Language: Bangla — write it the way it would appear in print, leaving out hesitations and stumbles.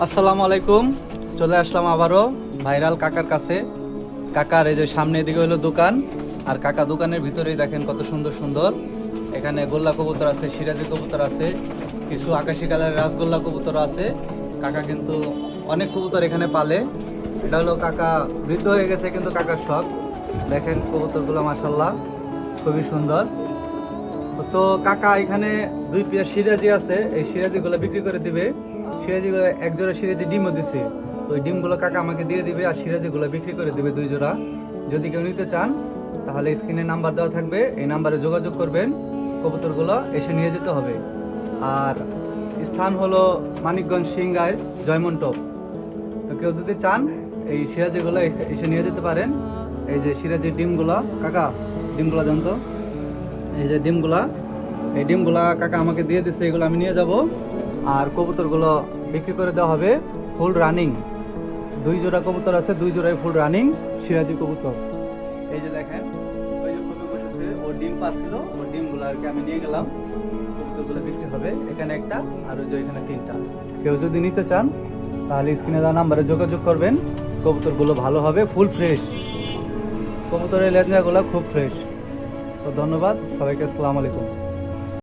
আসসালামু আলাইকুম। চলে আসলাম আবারও ভাইরাল কাকার কাছে। কাকার এই যে সামনে দিকে হলো দোকান, আর কাকা দোকানের ভিতরেই দেখেন কত সুন্দর সুন্দর এখানে গোল্লা কবুতর আছে, সিরাজি কবুতর আছে, কিছু আকাশি কালারের রাসগোল্লা কবুতর আছে। কাকা কিন্তু অনেক কবুতর এখানে পালে। এটা হলো কাকা বৃদ্ধ হয়ে গেছে কিন্তু কাকার শখ। দেখেন কবুতরগুলো মাশাল্লাহ খুবই সুন্দর। তো কাকা এখানে দুই পেয়ার সিরাজি আছে, এই সিরাজিগুলো বিক্রি করে দিবে। সিরাজিগুলো এক জোড়া সিরাজি ডিমও দিছে, তো ওই ডিমগুলো কাকা আমাকে দিয়ে দিবে, আর সিরাজিগুলো বিক্রি করে দিবে 2 জোড়া। যদি কেউ নিতে চান তাহলে স্ক্রিনে নাম্বার দেওয়া থাকবে, এই নাম্বারে যোগাযোগ করবেন। কবুতরগুলো এসে নিয়ে যেতে হবে। আর স্থান হলো মানিকগঞ্জ সিংগাই জয়মন্টপ। তো কেউ যদি চান এই সিরাজিগুলো এসে নিয়ে যেতে পারেন। এই যে সিরাজির ডিমগুলো, কাকা ডিমগুলো দেন তো। এই যে ডিমগুলা, এই ডিমগুলা কাকা আমাকে দিয়ে দিচ্ছে, এগুলো আমি নিয়ে যাব। আর কবুতরগুলো বিক্রি করে দেওয়া হবে ফুল রানিং। 2 জোড়া কবুতর আছে, 2 জোড়াই ফুল রানিং সিরাজি কবুতর। এই যে দেখেন ওই যে কবি বসেছে, ও ডিম পাচ্ছিল, ও ডিমগুলো আর কি আমি নিয়ে গেলাম। কবুতরগুলো বিক্রি হবে, এখানে একটা আর ওই যে এখানে 3টা। কেউ যদি নিতে চান তাহলে স্ক্রিনে দেওয়া নাম্বারে যোগাযোগ করবেন। কবুতরগুলো ভালো হবে, ফুল ফ্রেশ। কবুতরের লেজনাগুলো খুব ফ্রেশ। তো ধন্যবাদ সবাইকে, আসসালামু আলাইকুম।